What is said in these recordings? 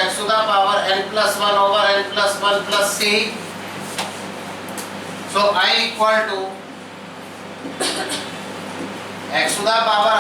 x to the power n plus 1 over n plus 1 plus c. So I equal to x to the power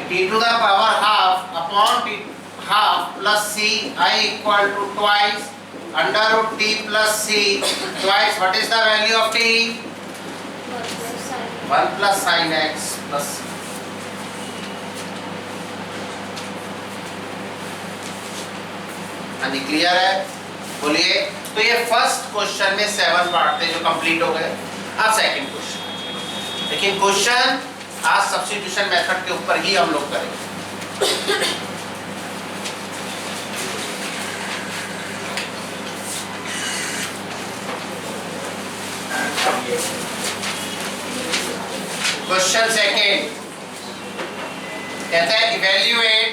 t to the power half upon t half plus c. I equal to twice under root t plus c twice. What is the value of t? 1 plus sin x plus c. हाँ जी, clear है? बोलिए। तो ये first question में 7 part थे जो complete हो गए। अब सेकंड क्वेश्चन, लेकिन क्वेश्चन आज सब्स्टिट्यूशन मेथड के ऊपर ही हम लोग करेंगे। क्वेश्चन सेकंड कहता है evaluate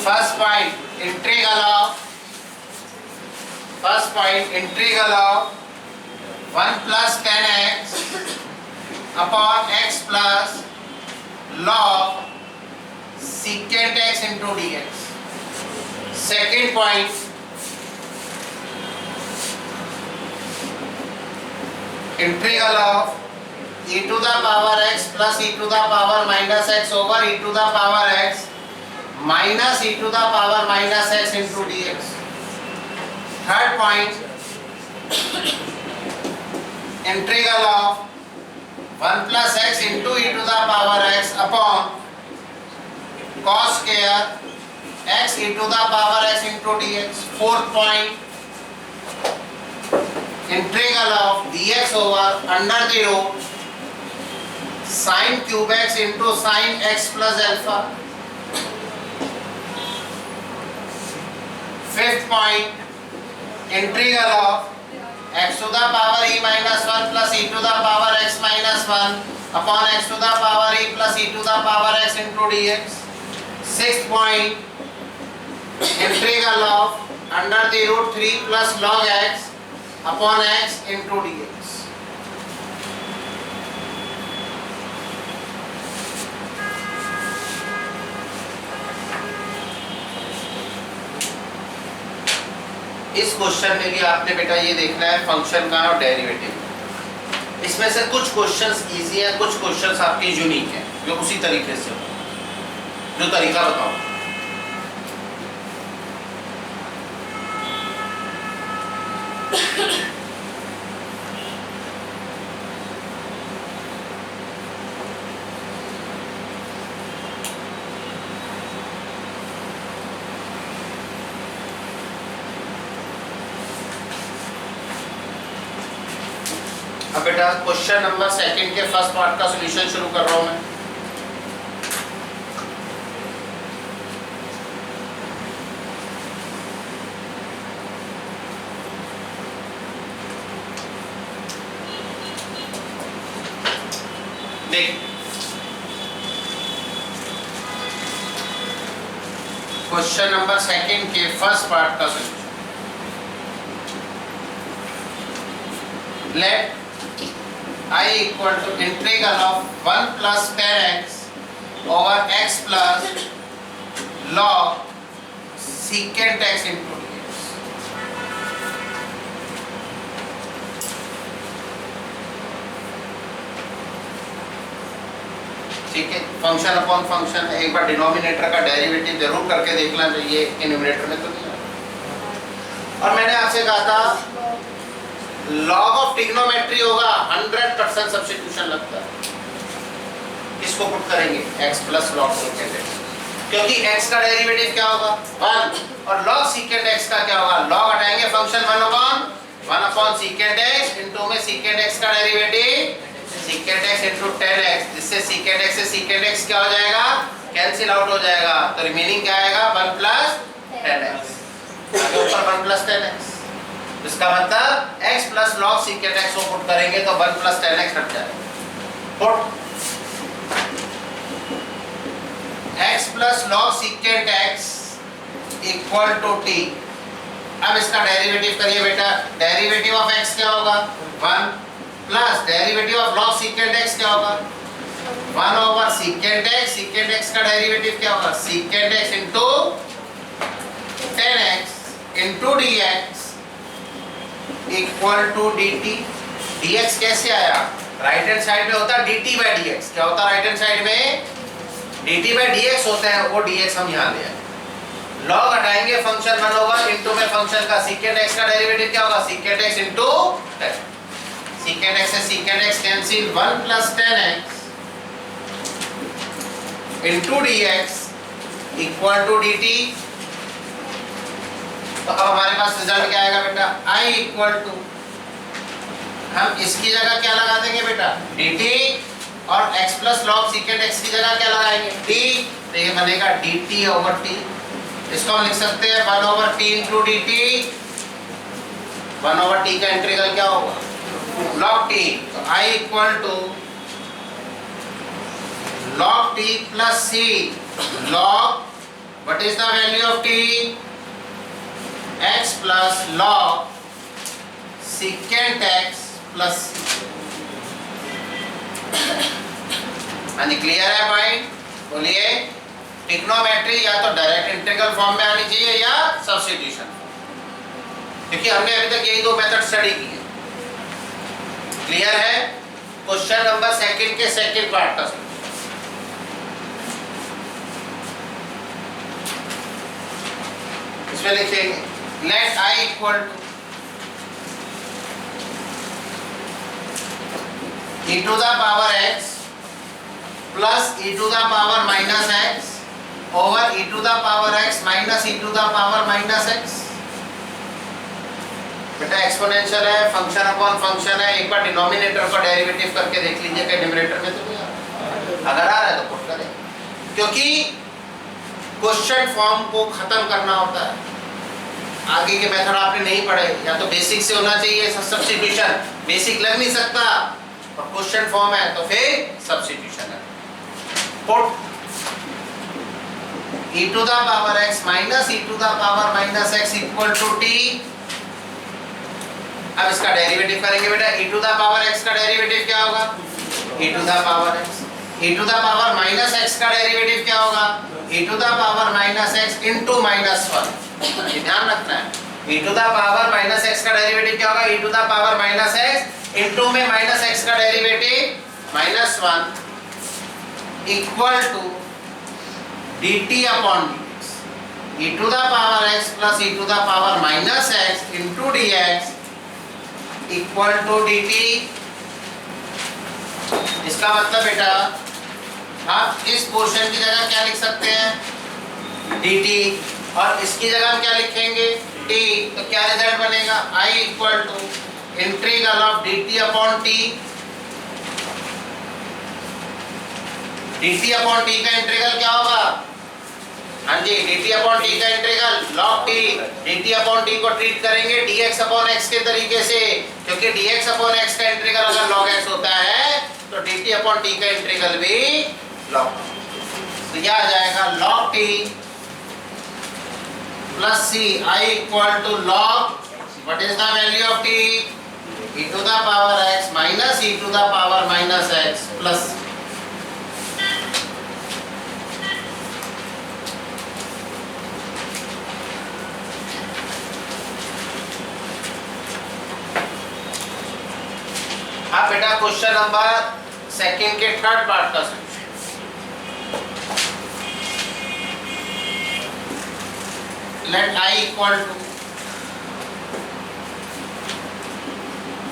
first point integral of 1 plus 10x upon x plus log secant x into dx. Second point, integral of e to the power x plus e to the power minus x over e to the power x minus e to the power minus x into dx. Third point, integral of 1 plus x into e to the power x upon cos square x e to the power x into dx. Fourth point, integral of dx over under the root sin cube x into sin x plus alpha. Fifth point, integral of x to the power e minus 1 plus e to the power x minus 1 upon x to the power e plus e to the power x into dx. Sixth point, integral of under the root 3 plus log x upon x into dx. इस question में भी आपने बेटा ये देखना है function का और डेरिवेटिव। इसमें से कुछ क्वेश्चंस इजी हैं, कुछ क्वेश्चंस आपके यूनिक हैं जो उसी तरीके से हो। जो तरीका बताओ। अब बेटा क्वेश्चन नंबर सेकंड के फर्स्ट पार्ट का सॉल्यूशन शुरू कर रहा हूं मैं। देख, क्वेश्चन नंबर सेकंड के फर्स्ट पार्ट का solution. Let I equal to integral of 1 plus 10x over x plus log secant x into dx. ठीक है, फंक्शन अपॉन फंक्शन है। एक बार डिनोमिनेटर का डेरिवेटिव जरूर करके देखना चाहिए, न्यूमरेटर में तो नहीं है। और मैंने आपसे कहा था लॉग ऑफ ट्रिग्नोमेट्री होगा 100% सब्स्टिट्यूशन लगता है। किसको पुट करेंगे? x plus log secant x, क्योंकि x का डेरिवेटिव क्या होगा? 1 और लॉग सीकेंट x का क्या होगा? लॉग हटाएंगे function 1 upon secant x into में सीकेंट x का derivative secant x into 10x, जिससे सीकेंट x से सीकेंट x क्या हो जाएगा? कैंसिल आउट हो जाएगा। तो रिमेनिंग क्या आएगा? 1 प्लस 10x, आगे ऊपर 1 प्लस 10x। इसका मतलब x plus log secant x को पुट करेंगे तो 1 प्लस 10x हट जाएगा। Put x plus log secant x equal to t। अब इसका डेरिवेटिव करिए बेटा। डेरिवेटिव ऑफ x क्या होगा? 1 plus derivative of log secant x क्या होगा? 1 over secant x। secant x का डेरिवेटिव क्या होगा? secant x into equal to D T. D X कैसे आया? राइट हैंड साइड में होता है D T by D X. क्या होता है राइट हैंड साइड में? D T by D X होता है, वो डी एक्स हम यहाँ ले आए। लॉग हटाएंगे, फंक्शन 1 होगा, इनटू में फंक्शन का सीकेंट एक्स का डेरिवेटिव क्या होगा? Secant X into tan। Secant X से secant X cancel, 1 plus tan x into dx equal to dt। तो अब हमारे पास रिजल्ट क्या आएगा बेटा? I इक्वल टू, हम इसकी जगह क्या लगा देंगे बेटा? dt, और x plus log secant x की जगह क्या लगाएंगे? t। तो ये बनेगा dt ओवर t। इसको हम लिख सकते हैं 1 over t into D T. 1 over t का इंटीग्रल क्या होगा? log t। तो I equal to log t plus c log, what is the value of t? x plus log secant x plus c। हाँ जी, clear है point? बोलिए। Trigonometry या तो direct integral form में आनी चाहिए या सब्स्टिट्यूशन, क्योंकि हमने अभी तक यही दो मेथड स्टडी की है। क्लियर है? क्वेश्चन नंबर सेकंड के सेकंड पार्ट का इसमें लिखेंगे let I equal to e to the power x plus e to the power minus x over e to the power x minus e to the power minus x। बेटा exponential है, function upon function है। एक बार denominator का derivative करके देख लीजिए कि numerator में तो नहीं आ रहा। अगर आ रहा है तो पुट करें, क्योंकि क्वेश्चन फॉर्म को खत्म करना होता है। आगे के मेथड आपने नहीं पढ़े, या तो बेसिक से होना चाहिए सब्स्टिट्यूशन, बेसिक लग नहीं सकता, और क्वेश्चन फॉर्म है तो फिर सब्स्टिट्यूशन है। Put e to the power x minus e to the power minus x equal to t। अब इसका डेरिवेटिव करेंगे बेटा। e to the power x का डेरिवेटिव क्या होगा? e to the power x। e to the power minus x का derivative क्या होगा? e to the power minus x into minus 1। ये ध्यान रखना है। e to the power minus x का डेरिवेटिव क्या होगा? e to the power minus x into में माइनस x का derivative minus 1 equal to dt upon dx। e to the power x plus e to the power minus x into dx equal to dt। इसका मतलब बेटा आप इस portion की जगह क्या लिख सकते हैं? dt, और इसकी जगह हम क्या लिखेंगे? t। तो क्या रिजल्ट बनेगा? I equal to integral of dt upon t। dt upon t का इंटीग्रल क्या होगा? हाँ जी, dt अपॉन t का integral log t। dt upon t को ट्रीट करेंगे dx अपॉन x के तरीके से, क्योंकि dx अपॉन x का इंटीग्रल अगर log x होता है तो dt अपॉन t का इंटीग्रल भी log। तो यह आ जाएगा log t plus c। I equal to log, what is the value of t? e to the power x minus e to the power minus x plus। अब बेटा question number second के third part का solution. Let I equal to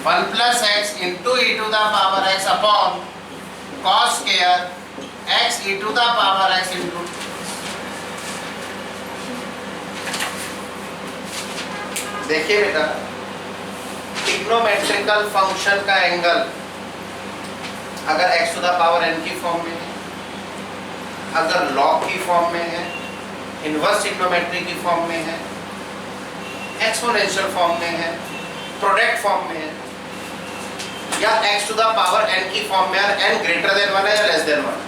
1 plus x into e to the power x upon cos square x e to the power x into. देखिए बेटा, trigonometrical function का angle अगर x to the power n की form में है, अगर log की form में है, इनवर्स ट्रिग्नोमेट्री की फॉर्म में है, एक्सपोनेंशियल फॉर्म में है, प्रोडक्ट फॉर्म में है, या x to the power n की फॉर्म में है, n ग्रेटर देन 1 है या लेस देन 1,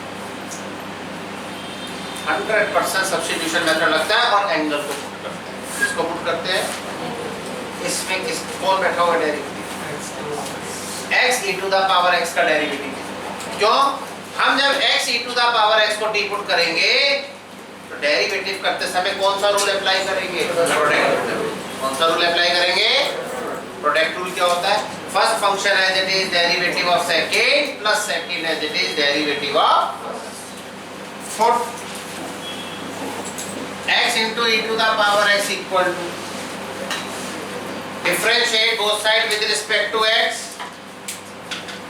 100% सब्स्टिट्यूशन मेथड लगता है और एंगल को पुट करते हैं। इसको पुट करते हैं, इसमें किस कौन बैठा हुआ derivative? x e to the power x का डेरिवेटिव। क्यों? हम जब x e to the power x को t पुट करेंगे तो डेरिवेटिव करते समय कौन सा रूल अप्लाई करेंगे? प्रोडक्ट। कौन सा रूल अप्लाई करेंगे? प्रोडक्ट रूल क्या होता है? First function as it is derivative of second plus second as it is derivative of fourth. x into e to the power x equal to differentiate both side with respect to x,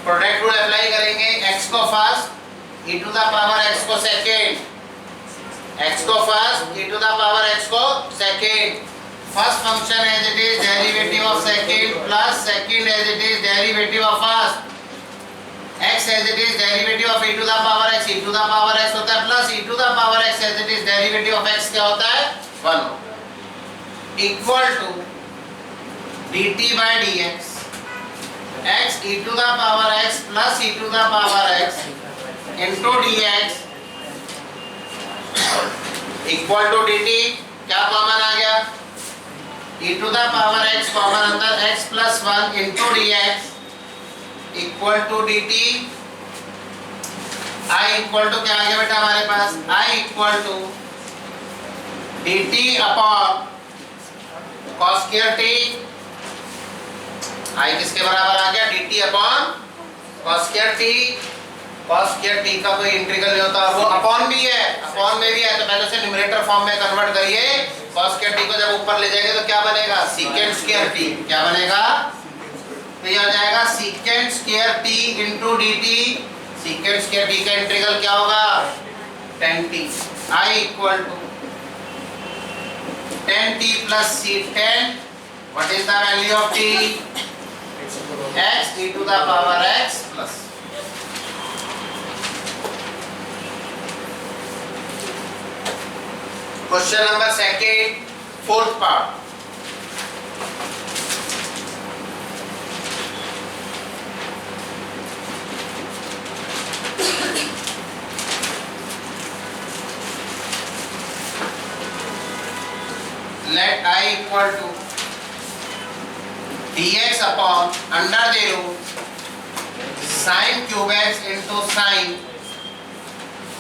product rule apply करेंगे, x को first e to the power x को second, x को first e to the power x को second, first function as it is derivative of second plus second as it is derivative of first, x as it is derivative of e to the power x, e to the power x होता है plus e to the power x as it is derivative of x क्या होता है? 1 equal to dt by dx, x e to the power x plus e to the power x into dx equal to dt, क्या common आ गया? e to the power x common अंदर x plus 1 into dx equal to dt, i equal to क्या आ गया बेटा हमारे पास? i equal to dt upon cos square t, i किसके बराबर आ गया? dt upon cos square t, cos square t का कोई इंटीग्रल नहीं होता, वो अपॉन भी है, अपॉन में भी है, तो पहले से न्यूमरेटर फॉर्म में कन्वर्ट करिए, cos स्क्वायर t को जब ऊपर ले जाएंगे तो क्या बनेगा? secant स्क्वायर t, क्या बनेगा? तो ये आ जाएगा secant square t into dt, secant square t का इंटीग्रल क्या होगा? tan t, i equal to tan t plus c10, what is the value of t? x e to the power x plus question number second, fourth part. Let I equal to dx upon under the root sin cube x into sin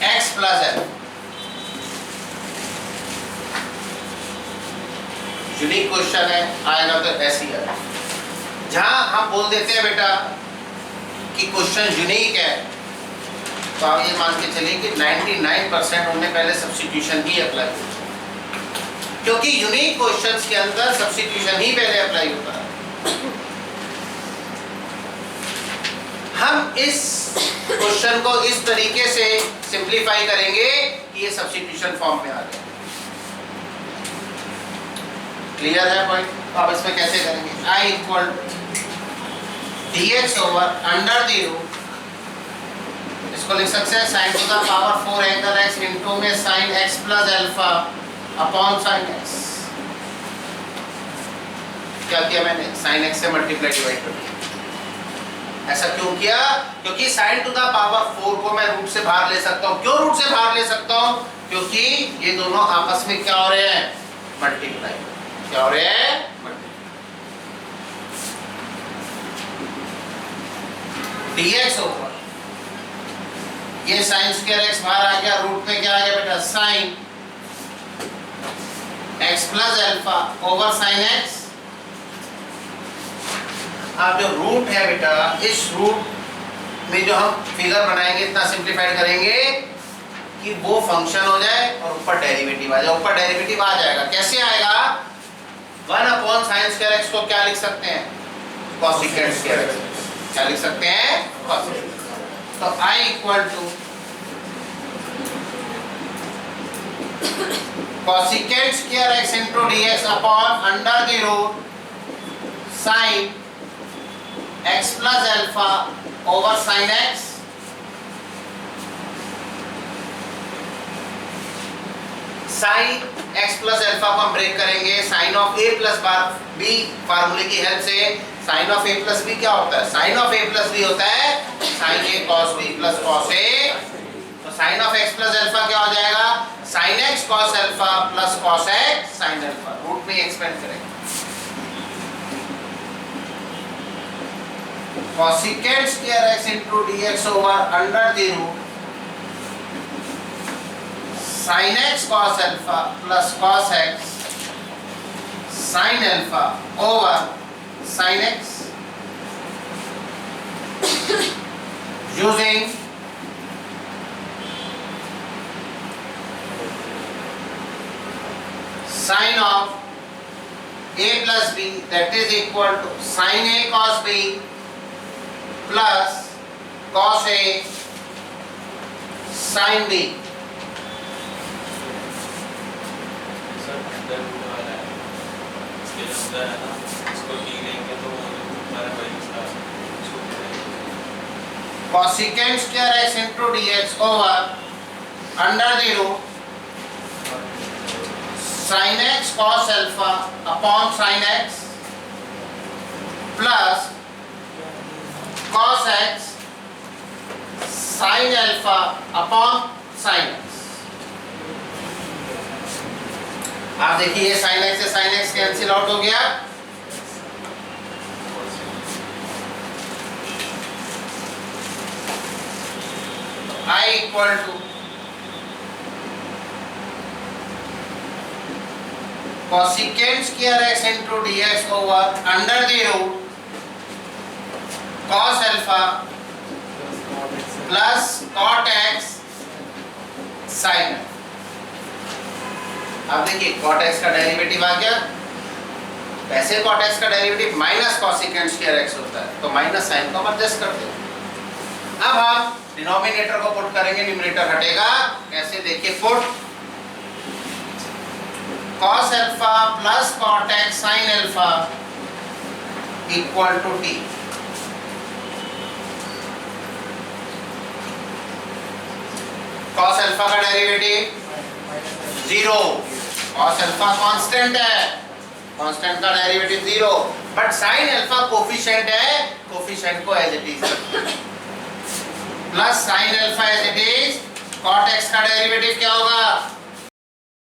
x plus l। Unique question है, आएगा तो ऐसी है। जहां हम बोल देते हैं बेटा कि क्वेश्चन यूनिक है, तो आप ये मान के चलिए कि 99% उन्होंने पहले सब्स्टिट्यूशन ही अप्लाई किया, क्योंकि यूनिक क्वेश्चंस के अंदर सब्स्टिट्यूशन ही पहले अप्लाई होता है। हम इस क्वेश्चन को इस तरीके से सिंप्लीफाई करेंगे कि ये सब्स्टिट्यूशन फॉर्म में आ जाए। क्लियर है पॉइंट? तो आप इसमें कैसे करेंगे? i equal dx over under the root, इसको लिख सकते हैं sin to the power 4 angle x into में sin x plus alpha upon sin x। क्या किया मैंने? sin x से मल्टीप्लाई डिवाइड कर दिया। ऐसा क्यों किया? क्योंकि sin टू द पावर 4 को मैं रूट से बाहर ले सकता हूँ। क्यों रूट से बाहर ले सकता हूँ? क्योंकि ये दोनों आपस में क्या हो रहे हैं? मल्टीप्लाई। क्या हो रहे हैं? dx ओवर ये sin स्क्वायर x बाहर आ गया, रूट में क्या आ गया बेटा? sin x plus alpha over sin x। अब जो रूट है बेटा, इस रूट में जो हम फिगर बनाएंगे इतना सिंप्लीफाइड करेंगे कि वो फंक्शन हो जाए और ऊपर डेरिवेटिव आ जाए। ऊपर डेरिवेटिव आ जाएगा, कैसे आएगा? 1 अपॉन साइन स्क्वायर x को क्या लिख सकते हैं? Cosecant square x। क्या लिख सकते हैं? कोसेकेंट। तो i equal to cosecant square x into dx upon under the root sin x plus alpha over sin x। sin x plus alpha को हम ब्रेक करेंगे sin of a plus b फार्मूले की हेल्प से। sin of a plus b क्या होता है? sin of a plus b होता है sin a cos b plus cos a। तो sin of x plus alpha क्या हो जाएगा? sin x cos alpha plus cos x sin alpha. Root में एक्सपेंड करेंगे। Cosecant square x into dx over under the root sin x cos alpha plus cos x sin alpha over sin x using sin of a plus b, that is equal to sin a cos b plus cos a sin b. Sir अंदर root वाला है, इसके जो अंदर है ना, इसको T लेंगे तो वो जो हमारा वही इसका सूत्र है। Cosecant square x into dx over under the root sin x cos alpha upon sin x plus cos x sin alpha upon sin x। आप देखिए ये sin x से sin x कैंसिल आउट हो गया, I equal to cosecant square x into dx over under the root cos alpha plus cot x sin alpha। अब देखिए cot x का derivative आ गया, वैसे cot x का derivative minus cosecant square x होता है, तो माइनस साइन को हम एडजस्ट कर देंगे। अब हम डिनोमिनेटर को पुट करेंगे, न्यूमरेटर हटेगा, कैसे देखिए, put cos alpha plus cot x sin alpha equal to t। cos alpha का डेरिवेटिव 0, cos alpha कांस्टेंट है, कांस्टेंट का derivative 0, but sin alpha coefficient है, कोफिशिएंट को as it is plus sin alpha as it is, cot x का derivative क्या होगा,